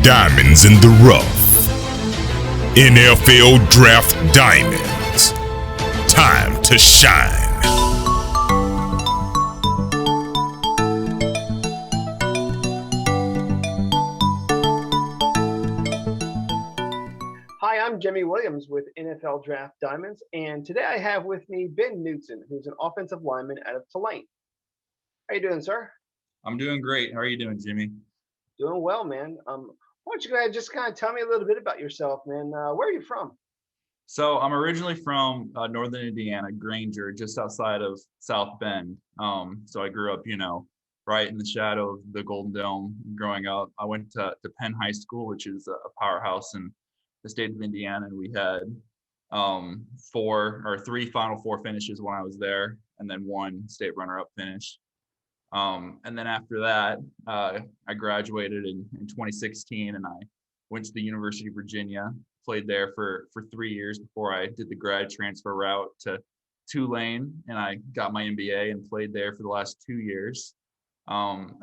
Diamonds in the rough. NFL Draft Diamonds. Time to shine. Hi, I'm Jimmy Williams with NFL Draft Diamonds, and today I have with me Ben Knutson, who's an offensive lineman out of Tulane. How you doing, sir? I'm doing great. How are you doing, Jimmy? Doing well, man. Why don't you go ahead and just kind of tell me a little bit about yourself, man? Where are you from? So I'm originally from northern Indiana, Granger, just outside of South Bend. So I grew up, right in the shadow of the Golden Dome growing up. I went to Penn High School, which is a powerhouse in the state of Indiana, and we had three Final Four finishes when I was there, and then one state runner-up finish. And then after that, I graduated in 2016, and I went to the University of Virginia, played there for 3 years before I did the grad transfer route to Tulane, and I got my MBA and played there for the last 2 years. And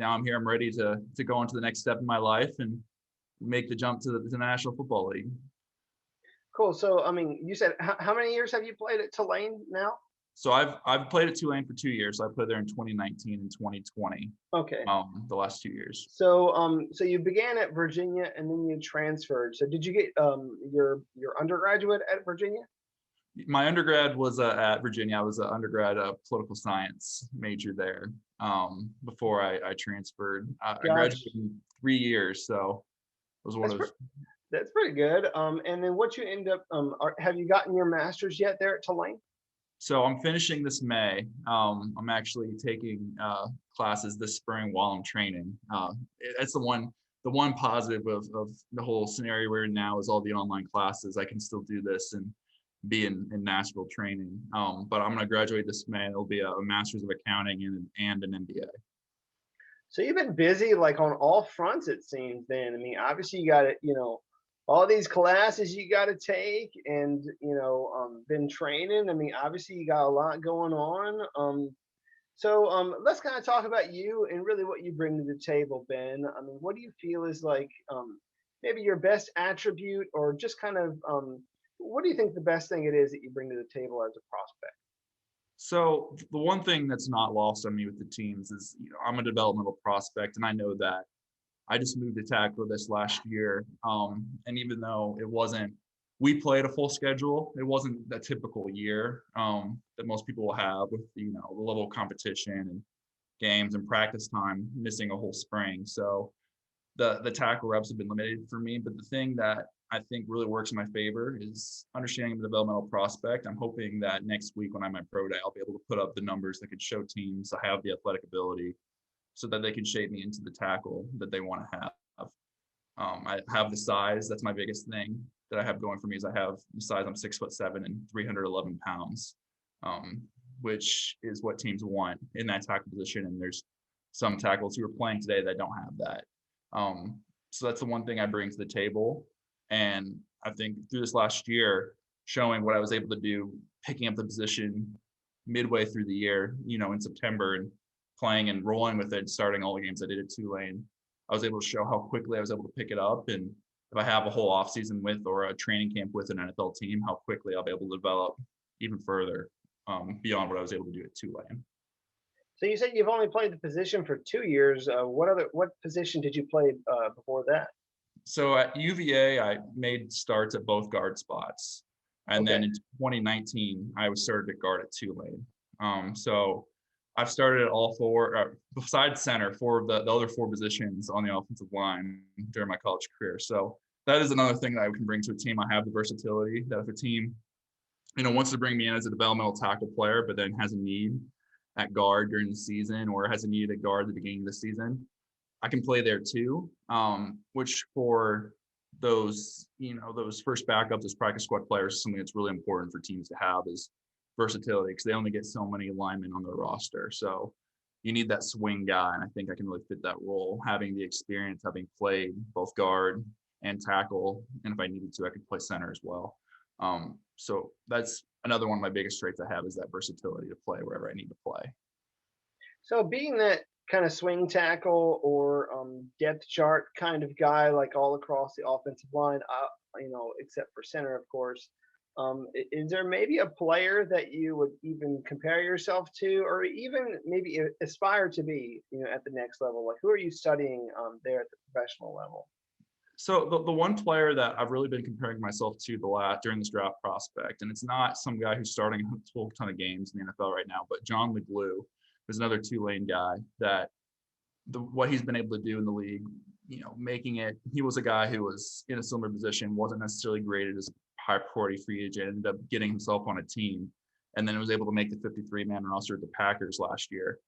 I'm here. I'm ready to go on to the next step in my life and make the jump to the National Football League. Cool. So, I mean, you said how many years have you played at Tulane now? So I've played at Tulane for 2 years. So I played there in 2019 and 2020. Okay. The last 2 years. So you began at Virginia and then you transferred. So did you get your undergraduate at Virginia? My undergrad was at Virginia. I was an undergrad political science major there before I transferred. I graduated in 3 years, so it was one of. That's pretty good. And then what you end up, have you gotten your master's yet there at Tulane? So I'm finishing this May. I'm actually taking classes this spring while I'm training. That's the one positive of the whole scenario we're in now is all the online classes. I can still do this and be in Nashville training. But I'm going to graduate this May. It'll be a master's of accounting and an MBA. So you've been busy like on all fronts, it seems. Then I mean, obviously you got it. All these classes you got to take, and been training. I mean, obviously you got a lot going on. So let's kind of talk about you and really what you bring to the table, Ben. I mean, what do you feel is like maybe your best attribute, or just kind of what do you think the best thing it is that you bring to the table as a prospect? So the one thing that's not lost on me with the teams is I'm a developmental prospect, and I know that. I just moved to tackle this last year. And even though we played a full schedule, it wasn't a typical year that most people will have with, the level of competition and games and practice time, missing a whole spring. So the tackle reps have been limited for me. But the thing that I think really works in my favor is understanding the developmental prospect. I'm hoping that next week when I'm at pro day, I'll be able to put up the numbers that could show teams I have the athletic ability, so that they can shape me into the tackle that they want to have. I have the size. That's my biggest thing that I have going for me is I have the size. I'm 6'7" and 311 pounds, which is what teams want in that tackle position. And there's some tackles who are playing today that don't have that. So that's the one thing I bring to the table. And I think through this last year, showing what I was able to do, picking up the position midway through the year, in September, and playing and rolling with it, starting all the games I did at Tulane, I was able to show how quickly I was able to pick it up. And if I have a whole offseason with or a training camp with an NFL team, how quickly I'll be able to develop even further beyond what I was able to do at Tulane. So you said you've only played the position for 2 years. What position did you play before that? So at UVA, I made starts at both guard spots. And then in 2019, I was started at guard at Tulane. So I've started at all four, besides center, four of the other four positions on the offensive line during my college career. So that is another thing that I can bring to a team. I have the versatility that if a team, wants to bring me in as a developmental tackle player, but then has a need at guard during the season or has a need at guard at the beginning of the season, I can play there too. Which for those, those first backups as practice squad players is something that's really important for teams to have is versatility, because they only get so many linemen on their roster. So you need that swing guy, and I think I can really fit that role, having the experience, having played both guard and tackle, and if I needed to, I could play center as well. So that's another one of my biggest traits I have is that versatility to play wherever I need to play. So being that kind of swing tackle or depth chart kind of guy, like all across the offensive line, except for center, of course. Is there maybe a player that you would even compare yourself to, or even maybe aspire to be, at the next level? Like, who are you studying there at the professional level? So the one player that I've really been comparing myself to during this draft prospect, and it's not some guy who's starting a whole ton of games in the NFL right now, but John LeGlue is another Tulane guy that what he's been able to do in the league, making it. He was a guy who was in a similar position, wasn't necessarily graded as a high priority free agent, ended up getting himself on a team, and then was able to make the 53-man roster at the Packers last year.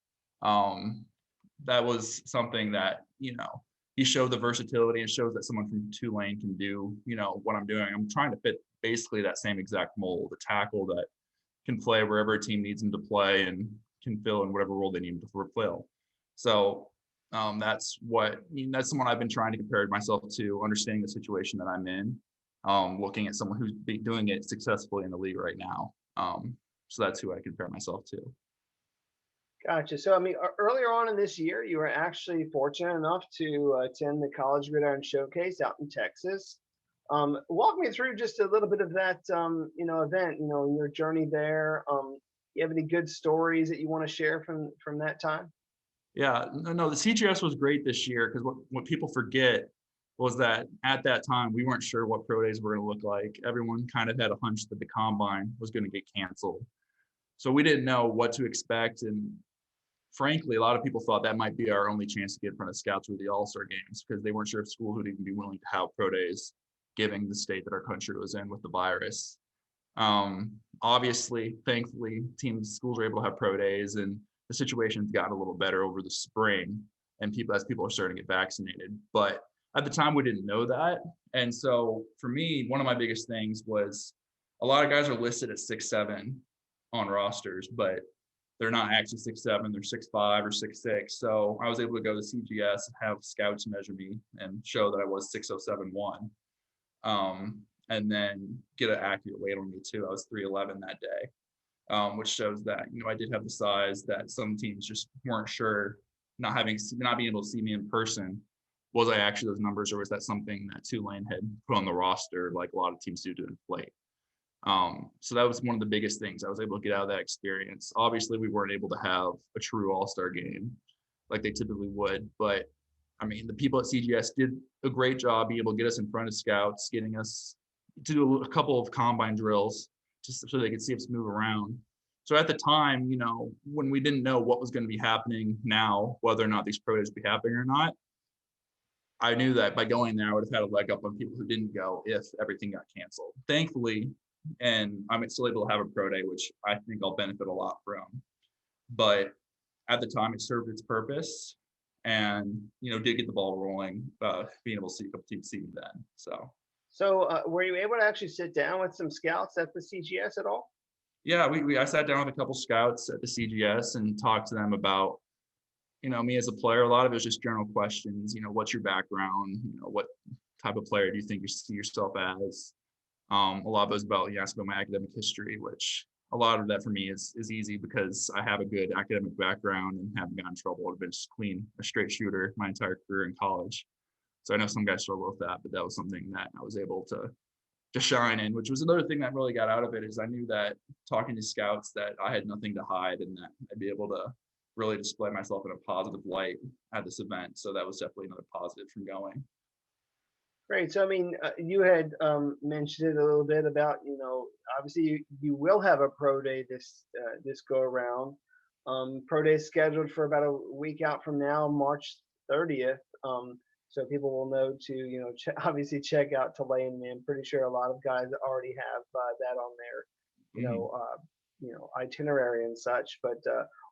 That was something that, he showed the versatility and shows that someone from Tulane can do, what I'm doing. I'm trying to fit basically that same exact mold, a tackle that can play wherever a team needs him to play and can fill in whatever role they need him to fulfill. So that's someone I've been trying to compare myself to, understanding the situation that I'm in, looking at someone who's doing it successfully in the league right now. So that's who I compare myself to. Gotcha. So, I mean, earlier on in this year, you were actually fortunate enough to attend the College Gridiron Showcase out in Texas. Walk me through just a little bit of that, event. Your journey there. You have any good stories that you want to share from that time? Yeah, no, the CGS was great this year because what people forget was that at that time we weren't sure what pro days were going to look like. Everyone kind of had a hunch that the combine was going to get canceled, so we didn't know what to expect. And frankly, a lot of people thought that might be our only chance to get in front of scouts with the All-Star games because they weren't sure if schools would even be willing to have pro days, given the state that our country was in with the virus. Obviously, thankfully, schools were able to have pro days, and the situation's gotten a little better over the spring, and as people are starting to get vaccinated. But at the time, we didn't know that, and so for me, one of my biggest things was a lot of guys are listed at 6'7" on rosters, but they're not actually 6'7", they're 6'5" or 6'6". So I was able to go to CGS and have scouts measure me and show that I was 6'07" and then get an accurate weight on me too. I was 3'11" that day, which shows that, I did have the size that some teams just weren't sure, not being able to see me in person. Was I actually those numbers, or was that something that Tulane had put on the roster like a lot of teams do to inflate? So that was one of the biggest things. I was able to get out of that experience. Obviously, we weren't able to have a true all-star game like they typically would, but I mean, the people at CGS did a great job being able to get us in front of scouts, getting us to do a couple of combine drills just so they could see us move around. So at the time, when we didn't know what was going to be happening now, whether or not these pro days would be happening or not, I knew that by going there, I would have had a leg up on people who didn't go if everything got canceled. Thankfully, and I'm still able to have a pro day, which I think I'll benefit a lot from. But at the time, it served its purpose, and did get the ball rolling. Being able to see a couple teams see me then. So, were you able to actually sit down with some scouts at the CGS at all? Yeah, I sat down with a couple scouts at the CGS and talked to them about, me as a player. A lot of it was just general questions. What's your background? What type of player do you think you see yourself as? A lot of it was about, asked about my academic history, which a lot of that for me is easy because I have a good academic background and haven't gotten in trouble. I've been just a straight shooter my entire career in college. So I know some guys struggle with that, but that was something that I was able to shine in, which was another thing that really got out of it. Is I knew that talking to scouts that I had nothing to hide and that I'd be able to really display myself in a positive light at this event. So that was definitely another positive from going. Great. So, I mean, you had mentioned it a little bit about, obviously you will have a pro day this go around. Pro day is scheduled for about a week out from now, March 30th. So people will know to, obviously check out Tulane. I'm pretty sure a lot of guys already have that on their, itinerary and such. But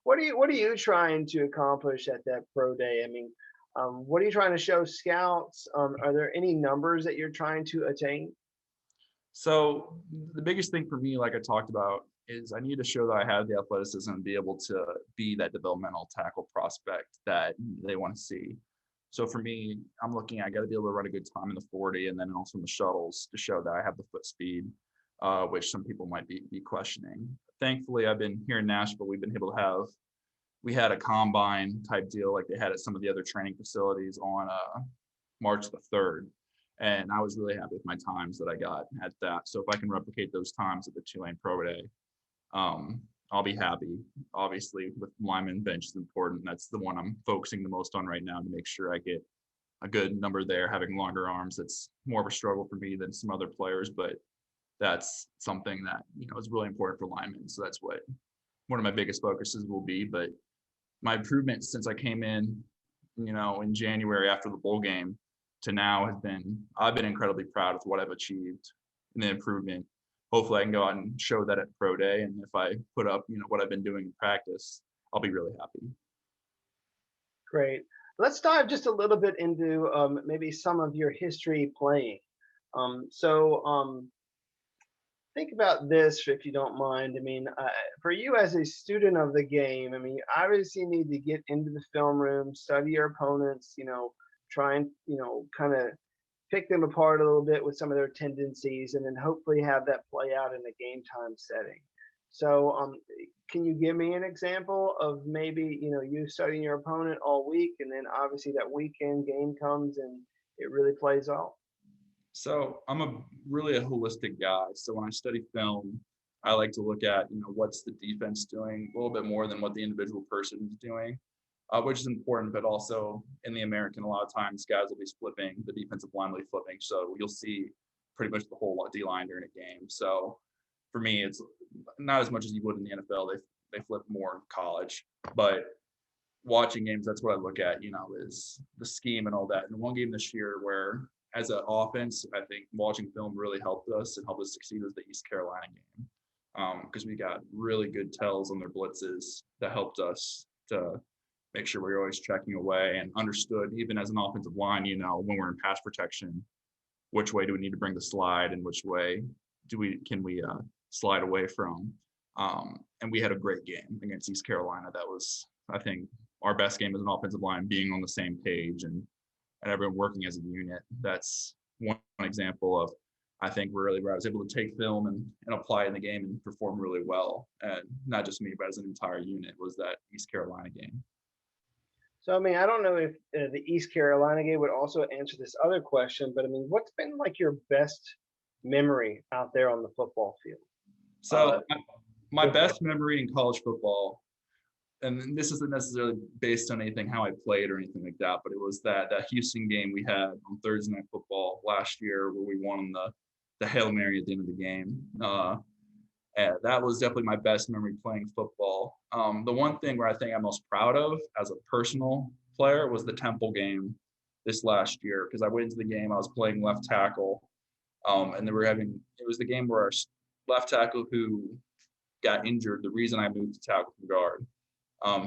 what are you trying to accomplish at that pro day? I mean, what are you trying to show scouts? Are there any numbers that you're trying to attain? So the biggest thing for me, like I talked about, is I need to show that I have the athleticism and be able to be that developmental tackle prospect that they want to see. So for me, I got to be able to run a good time in the 40 and then also in the shuttles to show that I have the foot speed, which some people might be questioning. Thankfully, I've been here in Nashville. We've been able to have we had a combine type deal like they had at some of the other training facilities on March the 3rd. And I was really happy with my times that I got at that. So if I can replicate those times at the Tulane Pro Day, I'll be happy. Obviously, with lineman bench is important. That's the one I'm focusing the most on right now to make sure I get a good number there. Having longer arms, that's more of a struggle for me than some other players, but that's something that, is really important for linemen. So that's what one of my biggest focuses will be. But my improvement since I came in, in January after the bowl game to now I've been incredibly proud of what I've achieved in the improvement. Hopefully I can go out and show that at Pro Day. And if I put up, what I've been doing in practice, I'll be really happy. Great. Let's dive just a little bit into maybe some of your history playing. Think about this, if you don't mind. I mean, for you as a student of the game, I mean, you obviously need to get into the film room, study your opponents, try and, kind of pick them apart a little bit with some of their tendencies, and then hopefully have that play out in a game time setting. So can you give me an example of maybe, you studying your opponent all week, and then obviously that weekend game comes and it really plays out? So I'm really a holistic guy. So when I study film, I like to look at, what's the defense doing a little bit more than what the individual person is doing, which is important. But also in the American, a lot of times guys will be flipping, the defensive line will be flipping. So you'll see pretty much the whole D-line during a game. So for me, it's not as much as you would in the NFL. They flip more in college. But watching games, that's what I look at, is the scheme and all that. And one game this year where, as an offense, I think watching film really helped us and helped us succeed was the East Carolina game, because we got really good tells on their blitzes that helped us to make sure we were always checking away and understood, even as an offensive line, when we're in pass protection, which way do we need to bring the slide and which way can we slide away from. And we had a great game against East Carolina. That was, I think, our best game as an offensive line, being on the same page and everyone working as a unit. That's one example of, I think, where I was able to take film and apply it in the game and perform really well. And not just me, but as an entire unit, was that East Carolina game. So, I mean, I don't know if the East Carolina game would also answer this other question, but I mean, what's been like your best memory out there on the football field? So my best memory in college football, and this isn't necessarily based on anything how I played or anything like that, but it was that Houston game we had on Thursday Night Football last year where we won the Hail Mary at the end of the game. And that was definitely my best memory playing football. The one thing where I think I'm most proud of as a personal player was the Temple game this last year, because I went into the game, I was playing left tackle, and it was the game where our left tackle who got injured, the reason I moved to tackle from guard.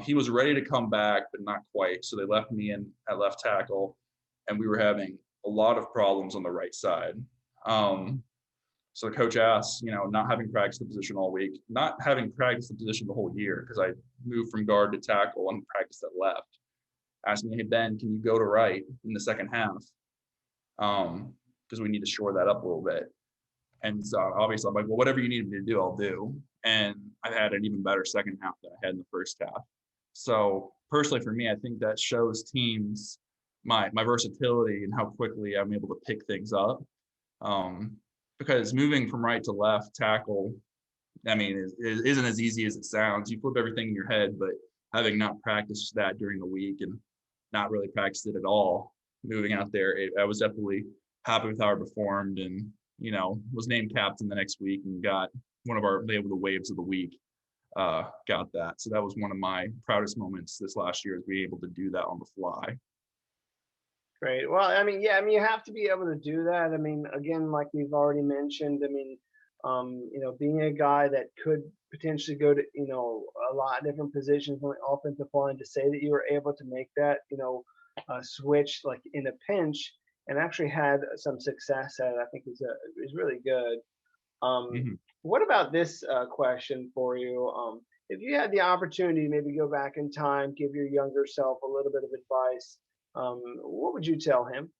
He was ready to come back, but not quite. So they left me in at left tackle, and we were having a lot of problems on the right side. So the coach asked, not having practiced the position all week, not having practiced the position the whole year, because I moved from guard to tackle and practiced at left, asked me, hey, Ben, can you go to right in the second half? Because we need to shore that up a little bit. And so obviously I'm like, well, whatever you need me to do, I'll do. And I had an even better second half than I had in the first half. So personally for me, I think that shows teams my versatility and how quickly I'm able to pick things up. Because moving from right to left tackle, I mean, it isn't as easy as it sounds. You flip everything in your head, but having not practiced that during the week and not really practiced it at all, moving out there, I was definitely happy with how I performed, and was named captain the next week and got one of the waves of the week. Got that. So that was one of my proudest moments this last year, is being able to do that on the fly. Great. Well, I mean, you have to be able to do that. I mean, again, like we've already mentioned, I mean, being a guy that could potentially go to, a lot of different positions on the offensive line, to say that you were able to make that, switch like in a pinch and actually had some success at it, I think is really good. What about this question for you? If you had the opportunity to maybe go back in time, give your younger self a little bit of advice, what would you tell him?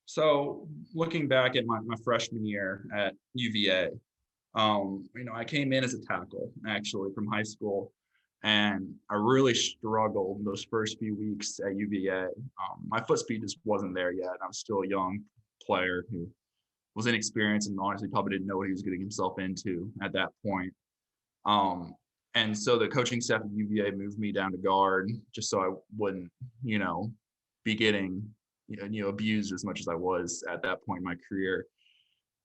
So looking back at my freshman year at UVA, I came in as a tackle actually from high school, And I really struggled those first few weeks at UVA. My foot speed just wasn't there yet. I was still a young player who was inexperienced and honestly probably didn't know what he was getting himself into at that point. Um, and so the coaching staff at UVA moved me down to guard just so I wouldn't, be getting, abused as much as I was at that point in my career.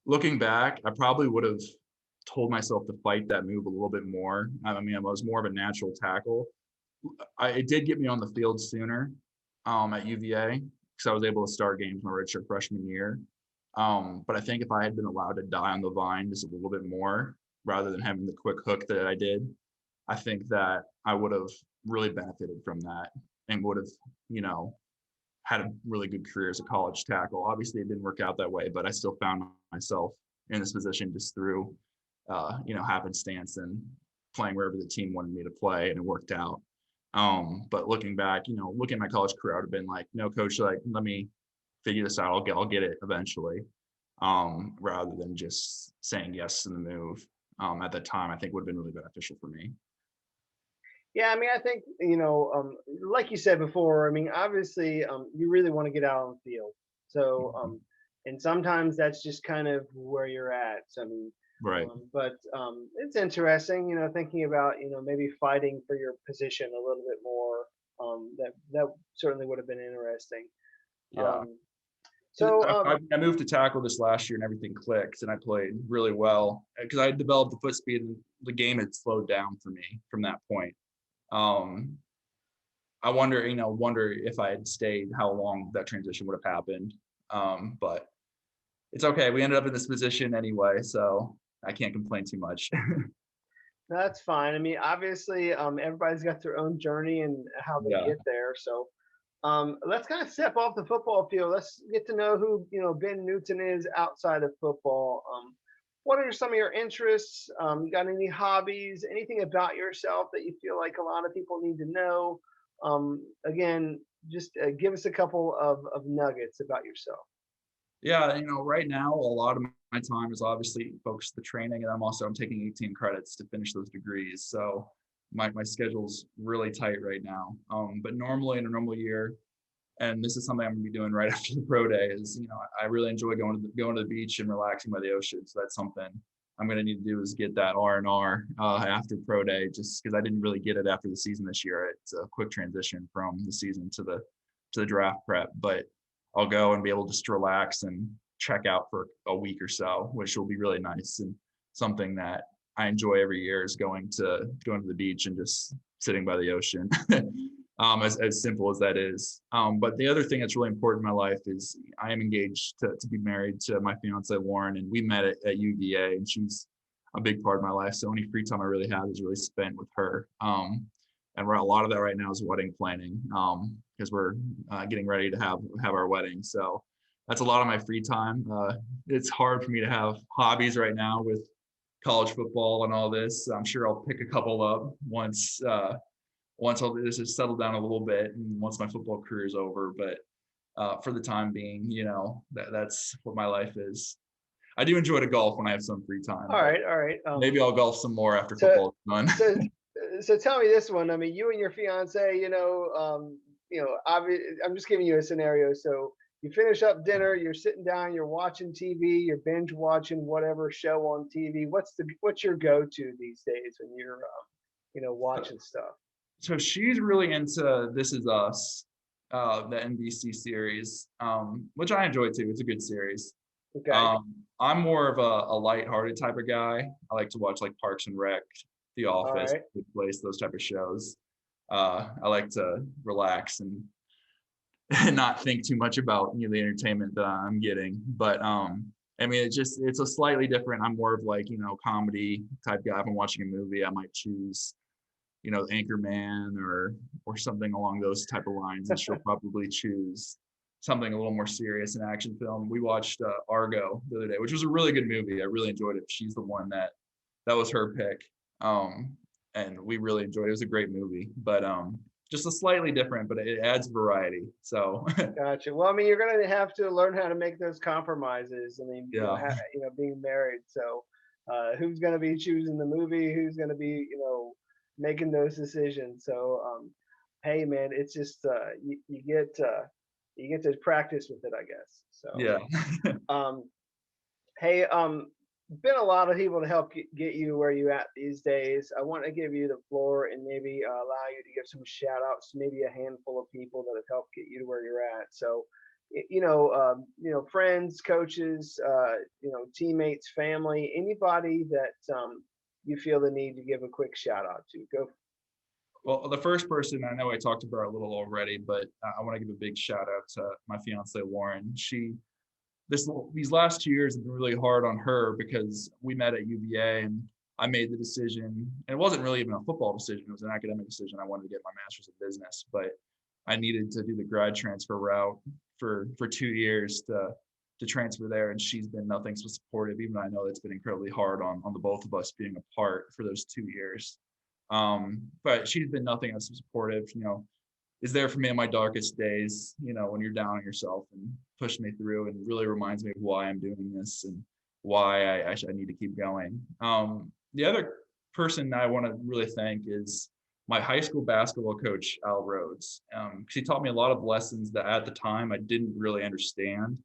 Looking back, I probably would have told myself to fight that move a little bit more. I mean, I was more of a natural tackle. It did get me on the field sooner at UVA because I was able to start games my redshirt freshman year. But I think if I had been allowed to die on the vine just a little bit more, rather than having the quick hook that I did, I think that I would have really benefited from that and would have, had a really good career as a college tackle. Obviously, it didn't work out that way, but I still found myself in this position just through, happenstance and playing wherever the team wanted me to play, and it worked out. But looking back, looking at my college career, I would have been like, no, coach, like, let me figure this out. I'll get it eventually. Rather than just saying yes to the move. At that time, I think would have been really beneficial for me. Yeah, I mean, I think, like you said before, I mean, obviously, you really want to get out on the field. So, and sometimes that's just kind of where you're at. So, I mean, Right. but it's interesting, thinking about, maybe fighting for your position a little bit more. That certainly would have been interesting. Yeah. So, I moved to tackle this last year and everything clicked and I played really well because I developed the foot speed and the game had slowed down for me from that point. I wonder if I had stayed, how long that transition would have happened. But it's okay. We ended up in this position anyway, so I can't complain too much. that's fine. I mean, obviously, everybody's got their own journey and how they Yeah. get there. So, let's kind of step off the football field. Let's get to know who Ben Knutson is outside of football. What are some of your interests? You got any hobbies? Anything about yourself that you feel like a lot of people need to know? Again, just give us a couple of nuggets about yourself. Yeah, right now a lot of my time is obviously focused on the training, and I'm taking 18 credits to finish those degrees. So my schedule's really tight right now. But normally in a normal year, and this is something I'm gonna be doing right after the pro day, is I really enjoy going to the beach and relaxing by the ocean. So that's something I'm gonna need to do, is get that R&R after pro day, just because I didn't really get it after the season this year. It's a quick transition from the season to the draft prep, but I'll go and be able to just relax and check out for a week or so, which will be really nice, and something that I enjoy every year is going to the beach and just sitting by the ocean. As simple as that is. But the other thing that's really important in my life is I am engaged to be married to my fiance, Lauren, and we met at UVA, and she's a big part of my life. So any free time I really have is really spent with her. And a lot of that right now is wedding planning, because we're getting ready to have our wedding. So that's a lot of my free time. It's hard for me to have hobbies right now with college football and all this. I'm sure I'll pick a couple up once all this is settled down a little bit and once my football career is over. But for the time being, that's what my life is. I do enjoy to golf when I have some free time. All right. Maybe I'll golf some more after football is done. So tell me this one. I mean, you and your fiance, I'm just giving you a scenario. So you finish up dinner, you're sitting down, you're watching TV, you're binge watching whatever show on TV. What's your go-to these days when you're, watching stuff? So she's really into This Is Us, the NBC series, which I enjoy too. It's a good series. Okay. I'm more of a lighthearted type of guy. I like to watch like Parks and Rec, The Office, Right. Good Place, those type of shows. I like to relax and not think too much about the entertainment that I'm getting. But I mean, it's a slightly different. I'm more of like comedy type guy. If I'm watching a movie, I might choose Anchorman or something along those type of lines, and she'll probably choose something a little more serious, an action film. We watched Argo the other day, which was a really good movie. I really enjoyed it. She's the one that was her pick, and we really enjoyed it. It was a great movie, but just a slightly different, but it adds variety. So Gotcha. Well, I mean, you're going to have to learn how to make those compromises. I mean, yeah, being married. So, who's going to be choosing the movie? Who's going to be, making those decisions. So, hey, man, it's just you get to practice with it, I guess. So, Yeah. um, hey, been a lot of people to help get you where you at these days. I want to give you the floor and maybe allow you to give some shout outs to maybe a handful of people that have helped get you to where you're at. So, friends, coaches, teammates, family, anybody that you feel the need to give a quick shout out to. Go. Well, the first person, I know I talked about a little already, but I want to give a big shout out to my fiance Lauren. These last 2 years have been really hard on her because we met at UVA and I made the decision, and it wasn't really even a football decision, it was an academic decision. I wanted to get my master's in business, but I needed to do the grad transfer route for 2 years to transfer there, and she's been nothing but supportive, even though I know it's been incredibly hard on the both of us being apart for those 2 years. But she's been nothing but supportive, is there for me in my darkest days, when you're down on yourself, and pushed me through and really reminds me of why I'm doing this and why I need to keep going. The other person I want to really thank is my high school basketball coach, Al Rhodes. He taught me a lot of lessons that at the time I didn't really understand.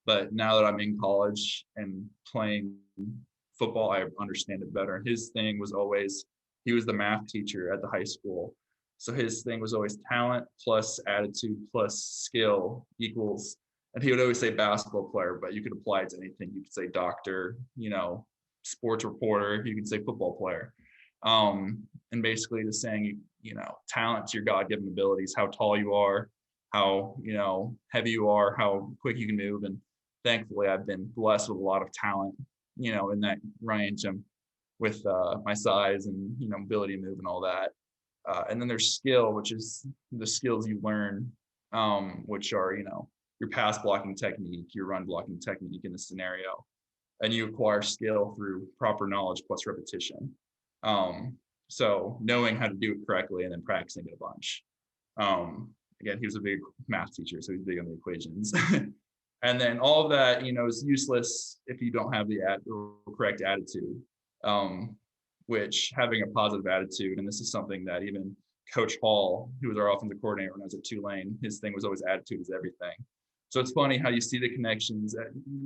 But now that I'm in college and playing football, I understand it better. His thing was always, he was the math teacher at the high school. So his thing was always talent plus attitude plus skill equals, and he would always say basketball player, but you could apply it to anything. You could say doctor, sports reporter, you could say football player. And basically the saying, talent's your God-given abilities, how tall you are, how, heavy you are, how quick you can move. And thankfully I've been blessed with a lot of talent, in that range. With my size and, ability to move and all that. And then there's skill, which is the skills you learn, which are, your pass blocking technique, your run blocking technique in a scenario. And you acquire skill through proper knowledge plus repetition. So knowing how to do it correctly and then practicing it a bunch. Again, he was a big math teacher, so he's big on the equations. And then all of that, is useless if you don't have the correct attitude. Which having a positive attitude, and this is something that even Coach Hall, who was our offensive coordinator when I was at Tulane, his thing was always attitude is everything. So it's funny how you see the connections.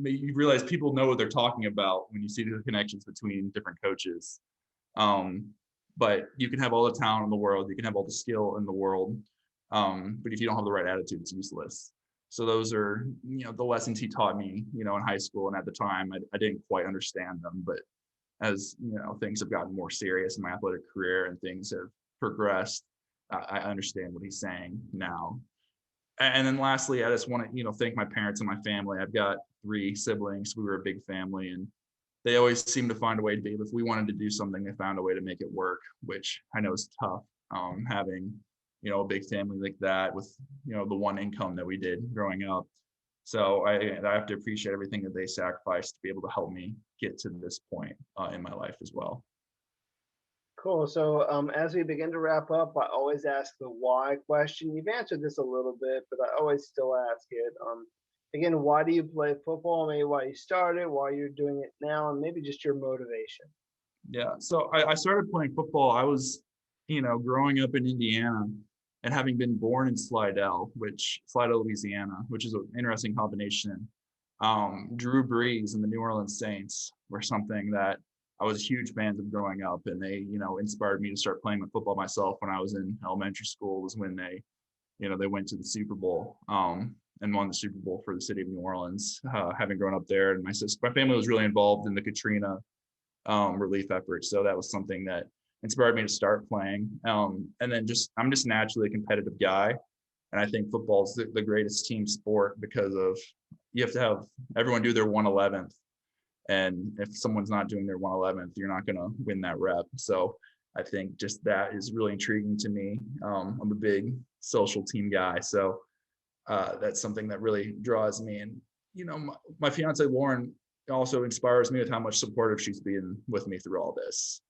You realize people know what they're talking about when you see the connections between different coaches. But you can have all the talent in the world, you can have all the skill in the world, but if you don't have the right attitude, it's useless. So those are, the lessons he taught me, in high school. And at the time, I didn't quite understand them, but as things have gotten more serious in my athletic career and things have progressed, I understand what he's saying now. And then lastly, I just want to thank my parents and my family. I've got 3 siblings. We were a big family, and they always seem to find a way to be. If we wanted to do something, they found a way to make it work, which I know is tough. Having a big family like that with the one income that we did growing up. So I have to appreciate everything that they sacrificed to be able to help me get to this point in my life as well. Cool. So as we begin to wrap up, I always ask the why question. You've answered this a little bit, but I always still ask it. Again, why do you play football? Maybe why you started, why you're doing it now, and maybe just your motivation. Yeah. So I started playing football. I was, growing up in Indiana, and having been born in Slidell, Louisiana, which is an interesting combination. Drew Brees and the New Orleans Saints were something that I was a huge fan of growing up, and they, inspired me to start playing with football myself when I was in elementary school. Was when they went to the Super Bowl and won the Super Bowl for the city of New Orleans. Having grown up there, and my family was really involved in the Katrina relief efforts, so that was something that inspired me to start playing. And then I'm just naturally a competitive guy. And I think football is the greatest team sport because of you have to have everyone do their 1/11th. And if someone's not doing their 1/11th, you're not going to win that rep. So I think just that is really intriguing to me. I'm a big social team guy. So that's something that really draws me. And, my fiance, Lauren, also inspires me with how much supportive she's been with me through all this.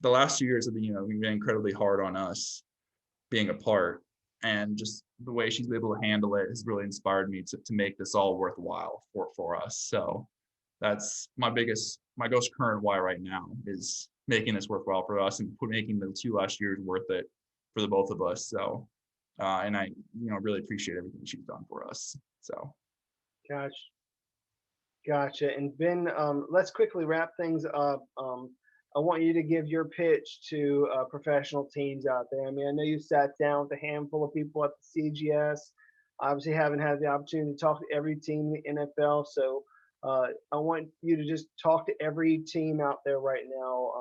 The last 2 years have been, been incredibly hard on us being apart, and just the way she's been able to handle it has really inspired me to make this all worthwhile for us. So that's my most current why right now is making this worthwhile for us and making the 2 last years worth it for the both of us. So, and I, really appreciate everything she's done for us. So, Gotcha. Gotcha. And Ben, let's quickly wrap things up. I want you to give your pitch to professional teams out there. I mean, I know you sat down with a handful of people at the CGS. Obviously, haven't had the opportunity to talk to every team in the NFL. So I want you to just talk to every team out there right now.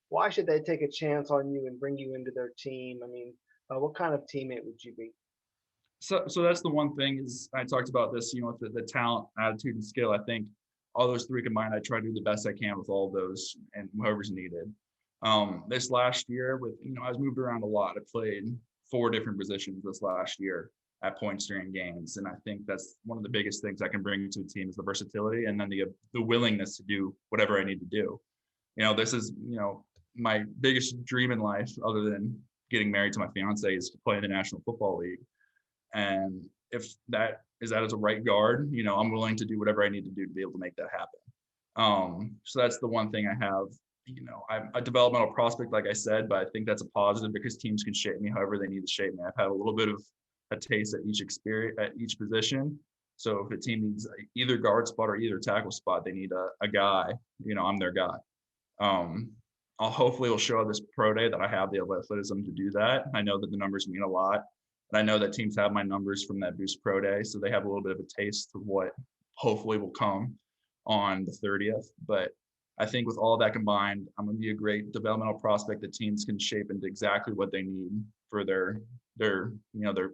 Why should they take a chance on you and bring you into their team? I mean, what kind of teammate would you be? so that's the one thing is I talked about this, with the talent, attitude, and skill. I think all those three combined, I try to do the best I can with all of those and whoever's needed. This last year I was moved around a lot. I played 4 different positions this last year at points during games. And I think that's one of the biggest things I can bring to a team is the versatility and then the willingness to do whatever I need to do. This is, my biggest dream in life other than getting married to my fiance is to play in the National Football League. And if that is as a right guard, I'm willing to do whatever I need to do to be able to make that happen. So that's the one thing I have. I'm a developmental prospect, like I said, but I think that's a positive because teams can shape me however they need to shape me. I've had a little bit of a taste at each experience at each position. So if a team needs either guard spot or either tackle spot, they need a guy. I'm their guy. I'll hopefully will show this pro day that I have the athleticism to do that. I know that the numbers mean a lot. And I know that teams have my numbers from that Boost Pro Day, so they have a little bit of a taste of what hopefully will come on the 30th. But I think with all that combined, I'm going to be a great developmental prospect that teams can shape into exactly what they need for their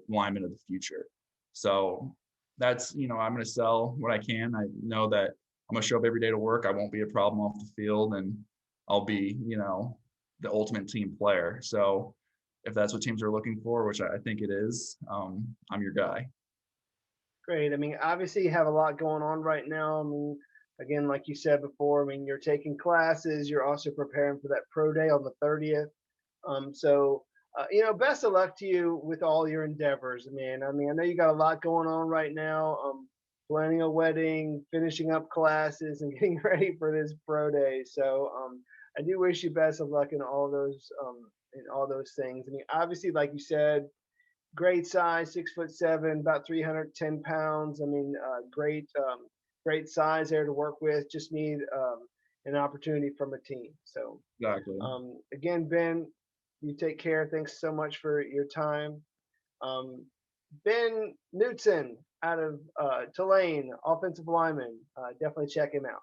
linemen of the future. So that's, I'm going to sell what I can. I know that I'm going to show up every day to work. I won't be a problem off the field, and I'll be, the ultimate team player. So if that's what teams are looking for, which I think it is, I'm your guy. Great. I mean, obviously you have a lot going on right now. I mean, again, like you said before, I mean, you're taking classes, you're also preparing for that pro day on the 30th. Best of luck to you with all your endeavors, man. I mean, I know you got a lot going on right now. Planning a wedding, finishing up classes, and getting ready for this pro day. So I do wish you best of luck in all those things. I mean, obviously, like you said, great size, 6'7", about 310 pounds. I mean, great size there to work with. Just need an opportunity from a team. So Exactly. again, Ben, you take care. Thanks so much for your time. Ben Knutson out of Tulane, offensive lineman. Definitely check him out.